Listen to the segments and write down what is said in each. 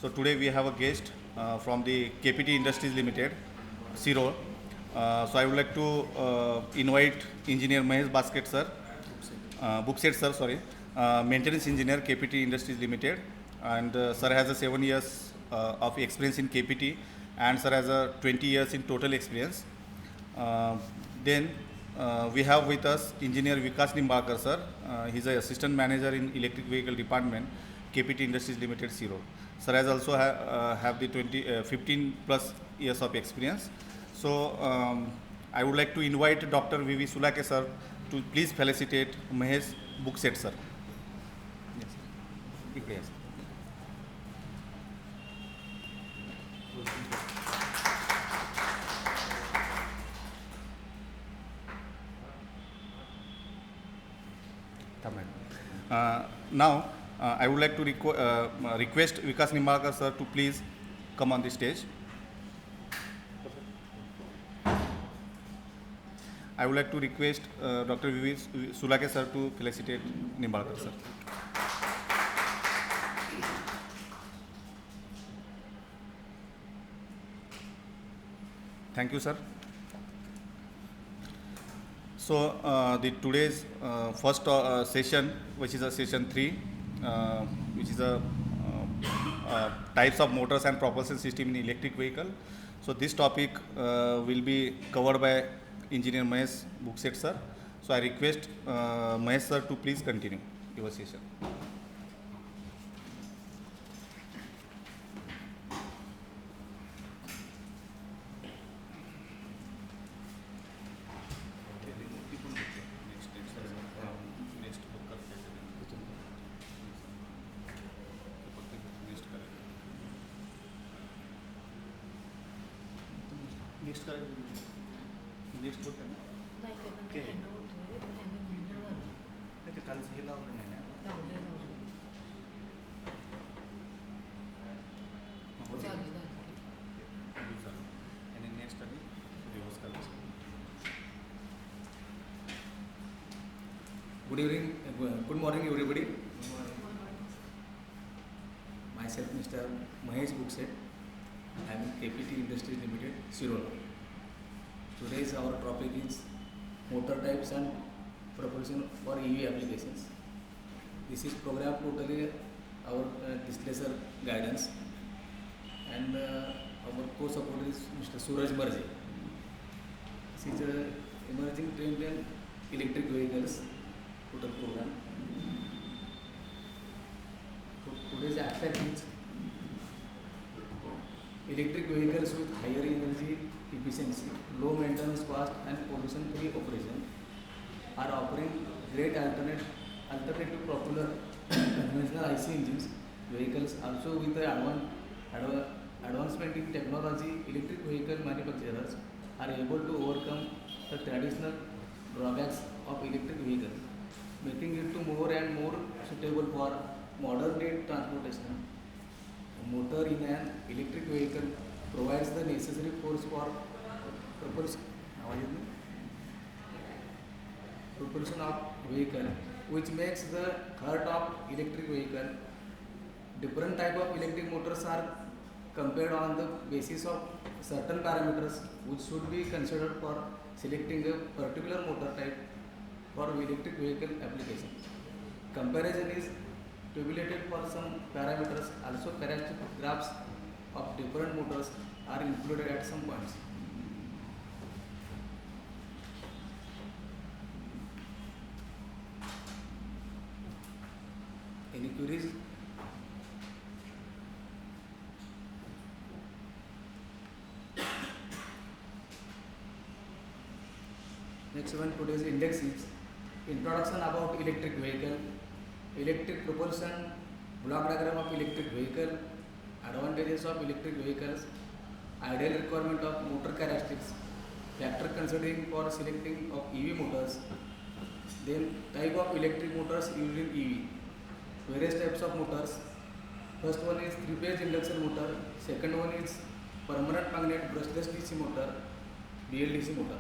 So today we have a guest from the KPT Industries Limited, Siro. So I would like to invite Engineer Mahesh Basket sir, Bookset sir, sorry, Maintenance Engineer KPT Industries Limited, and sir has a 7 years of experience in KPT, and sir has a 20 years in total experience. Then we have with us Engineer Vikas Nimbalkar sir. He's an Assistant Manager in Electric Vehicle Department, KPT Industries Limited, Siro. Sir has also have the 15 plus years of experience. So I would like to invite Dr. V.V. Sulake sir to please felicitate Mahesh Bookset sir. Yes. Now, I would like to request Vikas Nimbalkar sir to please come on the stage. I would like to request Dr. V.V. Sulake sir to felicitate Nimbalkar sir. Thank you, sir. So the today's first session, which is a session 3, which is a types of motors and propulsion system in electric vehicle. So this topic will be covered by Engineer Mahesh Bookset sir. So I request Mahesh sir to please continue your session. Good morning, everybody. Myself, Mr. Mahesh Bookset. I am KPT Industries Limited, Siro. Today's our topic is motor types and propulsion for EV applications. This is program totally our displacer guidance, and our co-supporter is Mr. Suraj Marje. This is a emerging trend in electric vehicles total program. So today's aspect is electric vehicles with higher energy efficiency, low maintenance cost and pollution-free operation are offering great alternative popular conventional IC engines vehicles. Also with the advancement in technology, electric vehicle manufacturers are able to overcome the traditional drawbacks of electric vehicles, making it to more and more suitable for modern day transportation. A motor in an electric vehicle provides the necessary force for propulsion of vehicle, which makes the heart of electric vehicle. Different type of electric motors are compared on the basis of certain parameters which should be considered for selecting a particular motor type for electric vehicle application. Comparison is tabulated for some parameters. Also, characteristic graphs of different motors are included at some points. Any queries? Next one, today's index is introduction about electric vehicle, electric propulsion, block diagram of electric vehicle, advantages of electric vehicles, ideal requirement of motor characteristics, factor considering for selecting of EV motors, then type of electric motors used in EV, various types of motors. First one is 3-phase induction motor, second one is permanent magnet brushless DC motor, BLDC motor.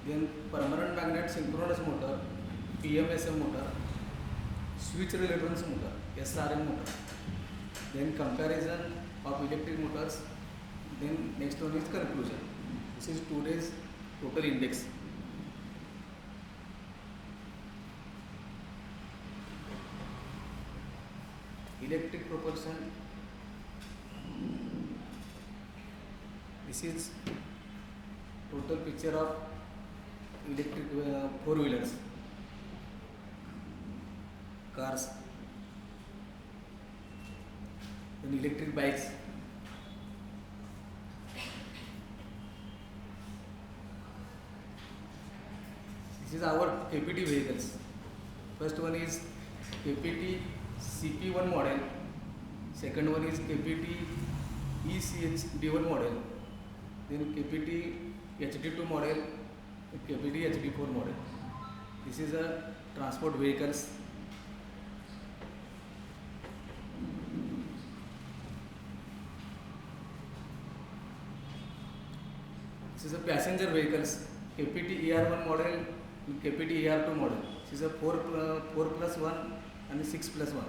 Then permanent magnet synchronous motor, PMSM motor, switch reluctance motor, SRM motor. then comparison of electric motors, then next one is conclusion. This is today's total index. Electric propulsion. This is total picture of electric four-wheelers, cars, then electric bikes. This is our KPT vehicles. First one is KPT CP1 model. Second one is KPT ECHD1 model. Then KPT HD2 model, KPT HD4 model. This is a transport vehicles. This is a passenger vehicles, KPT ER1 model, KPT ER2 model. This is a 4 plus 1 and 6 plus 1.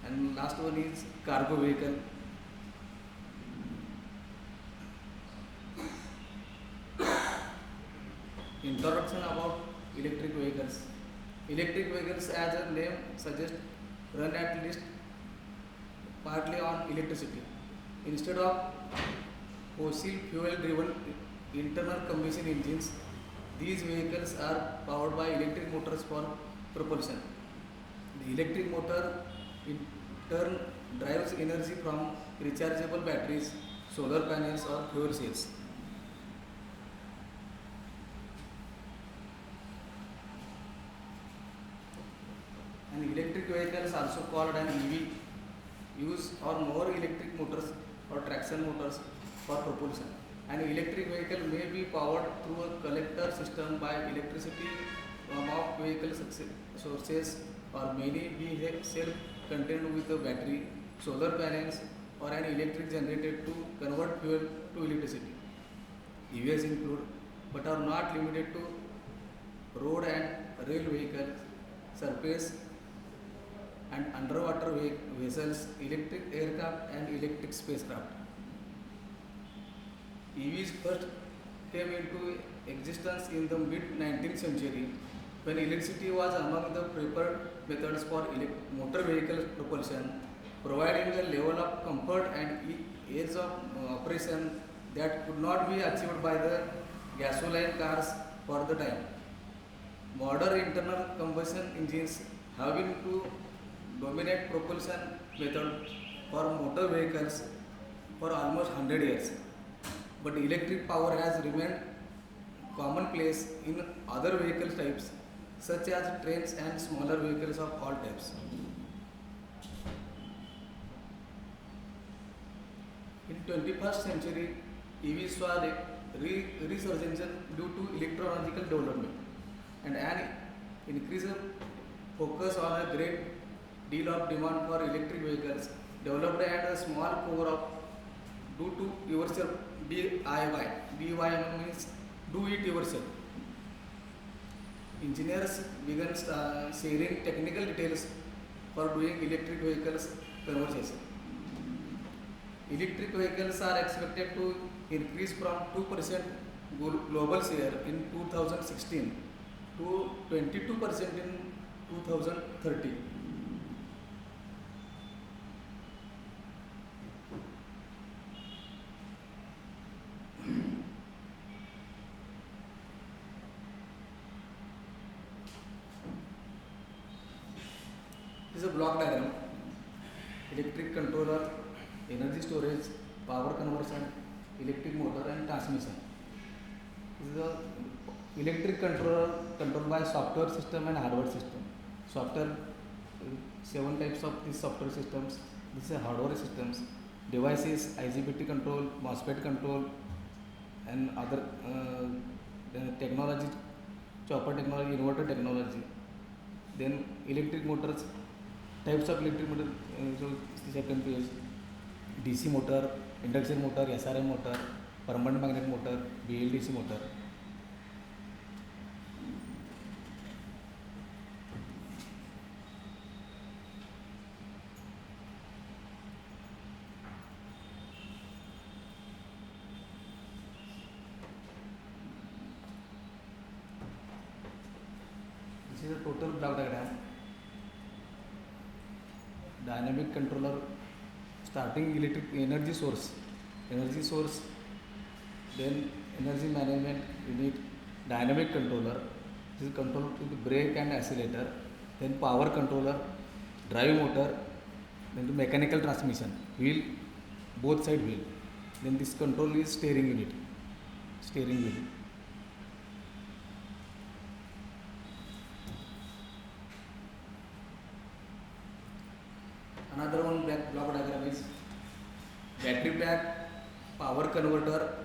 And last one is cargo vehicle. Introduction about electric vehicles. Electric vehicles, as a name suggests, run at least partly on electricity. Instead of fossil fuel driven internal combustion engines, these vehicles are powered by electric motors for propulsion. The electric motor in turn drives energy from rechargeable batteries, solar panels or fuel cells. An electric vehicle is also called an EV, use or more electric motors or traction motors for propulsion. An electric vehicle may be powered through a collector system by electricity from off vehicle sources, or may be self-contained with a battery, solar panels or an electric generator to convert fuel to electricity. EVs include but are not limited to road and rail vehicles, surface and underwater vessels, electric aircraft and electric spacecraft. EVs first came into existence in the mid-19th century when electricity was among the preferred methods for motor vehicle propulsion, providing a level of comfort and ease of operation that could not be achieved by the gasoline cars for the time. Modern internal combustion engines have been to dominate propulsion method for motor vehicles for almost 100 years. But electric power has remained commonplace in other vehicle types such as trains and smaller vehicles of all types. In 21st century, EVs saw a resurgence due to electrological development and an increased focus on a great deal of demand for electric vehicles developed at a small core of do to yourself DIY. DIY means do it yourself. Engineers began sharing technical details for doing electric vehicles conversation. Electric vehicles are expected to increase from 2% global share in 2016 to 22% in 2030. This is a block diagram. Electric controller, energy storage, power conversion, electric motor and transmission. This is a electric controller controlled by software system and hardware system. Software, 7 types of these software systems. This is hardware systems. Devices, IGBT control, MOSFET control, and other technology, chopper technology, inverter technology. Then electric motors, types of electric motor. So second page, DC motor, induction motor, SRM motor, permanent magnet motor, BLDC motor. This is a total block diagram. Dynamic controller, starting electric energy source, then energy management unit, dynamic controller. This is control to the brake and accelerator, then power controller, drive motor, then the mechanical transmission, wheel, both side wheel. Then this control is steering unit, steering wheel. Another one block diagram is battery pack, power converter,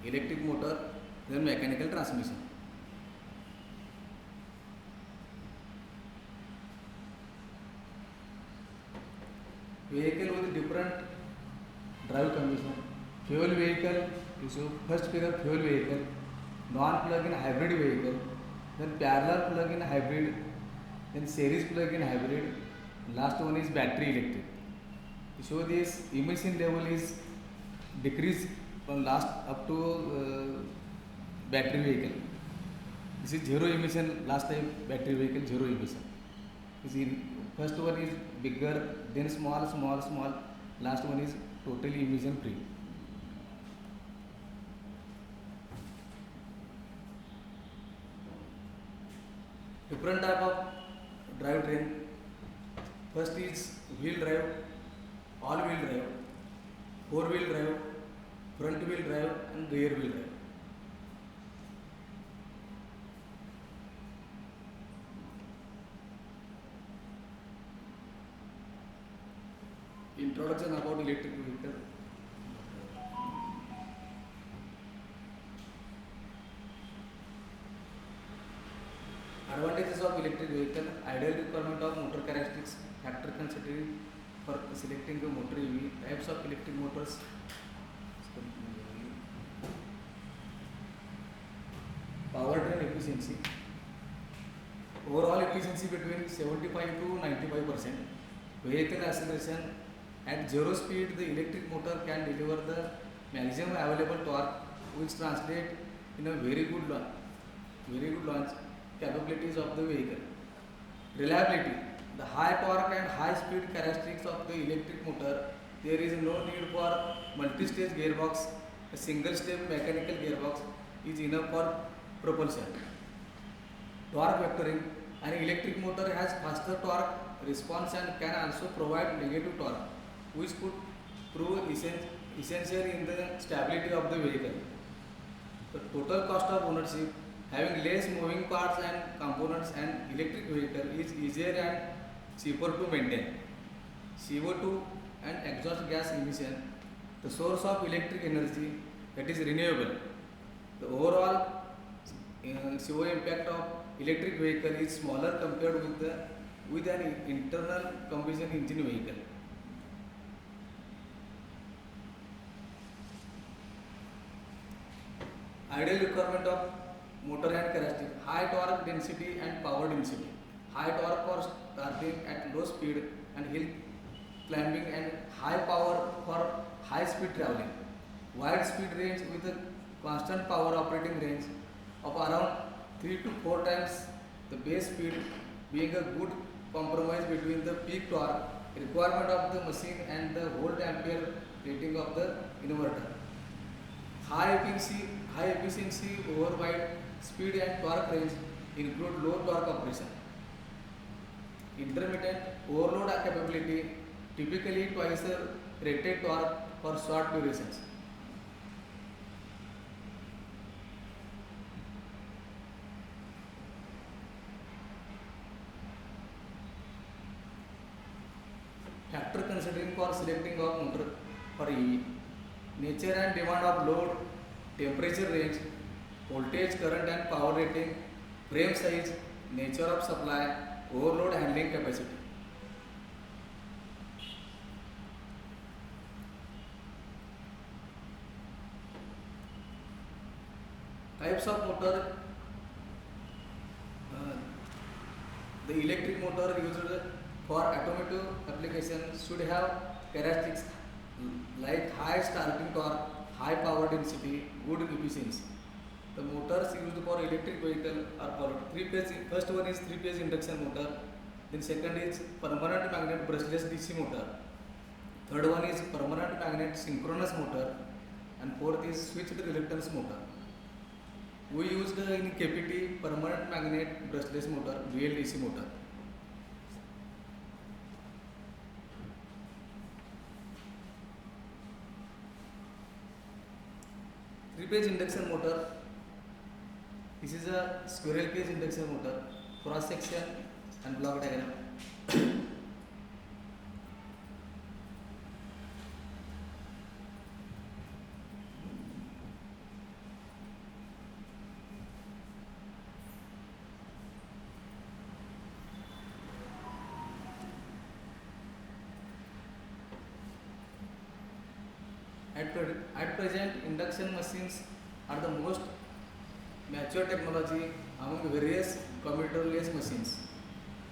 electric motor, then mechanical transmission. Vehicle with different drive combination. Fuel vehicle, you show first figure fuel vehicle, non-plug-in hybrid vehicle, then parallel plug-in hybrid, then series plug-in hybrid, last one is battery electric. To show this emission level is decreased from last up to battery vehicle. This is zero emission, last time battery vehicle zero emission. This is first one is bigger, then small, last one is totally emission free. Different type of drivetrain. First is wheel drive, all wheel drive, four wheel drive, front wheel drive and rear wheel drive. Introduction about electric vehicle. Advantages of electric vehicle, ideal requirement of motor characteristics, factor considering for selecting the motor EV, types of electric motors, powertrain efficiency, overall efficiency between 75 to 95%, vehicle acceleration, at zero speed the electric motor can deliver the maximum available torque which translate in a very good launch capabilities of the vehicle. Reliability, the high torque and high speed characteristics of the electric motor, there is no need for multi-stage gearbox, a single step mechanical gearbox is enough for propulsion. Torque vectoring, an electric motor has faster torque response and can also provide negative torque, which could prove essential in the stability of the vehicle. The total cost of ownership, having less moving parts and components, an electric vehicle is easier and cheaper to maintain. CO2 and exhaust gas emission, the source of electric energy that is renewable. The overall CO impact of electric vehicle is smaller compared with an internal combustion engine vehicle. Ideal requirement of motor and characteristic, high torque density and power density, high torque for starting at low speed and hill climbing and high power for high speed traveling, wide speed range with a constant power operating range of around 3 to 4 times the base speed, being a good compromise between the peak torque requirement of the machine and the volt ampere rating of the inverter. High efficiency over wide speed and torque range include low torque operation. Intermittent overload capability, typically twice the rated torque for short durations. Factor considering for selecting of motor for EV, nature and demand of load, temperature range, voltage, current and power rating, frame size, nature of supply, overload handling capacity. Types of motor, the electric motor used for automotive application should have characteristics like high starting torque, high power density, good efficiency. The motors used for electric vehicle are followed. Three-phase. First one is three-phase induction motor. Then second is permanent magnet brushless DC motor. Third one is permanent magnet synchronous motor, and fourth is switched reluctance motor. We used in KPT permanent magnet brushless motor, VLDC motor. Three-phase induction motor. This is a squirrel cage induction motor. Cross section and block diagram. At present, induction machines are the most mature technology among various commutatorless machines.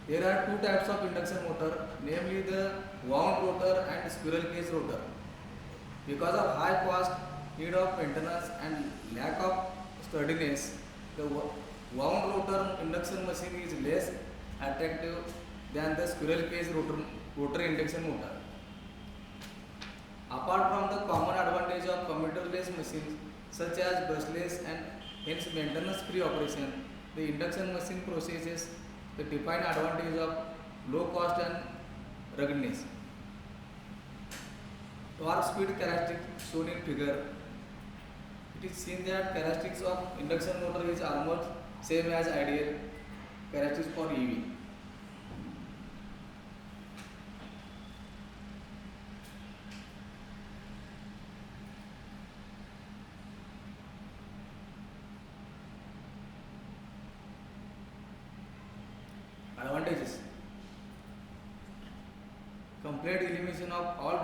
There are two types of induction motor, namely the wound rotor and squirrel cage rotor. Because of high cost, need of maintenance and lack of sturdiness, the wound rotor induction machine is less attractive than the squirrel cage rotor induction motor. Apart from the common advantage of commuterless machines such as brushless and hence maintenance-free operation, the induction machine possesses the defined advantage of low cost and ruggedness. Torque speed characteristics shown in figure. It is seen that characteristics of induction motor is almost same as ideal characteristics for EV. Advantages: complete elimination of all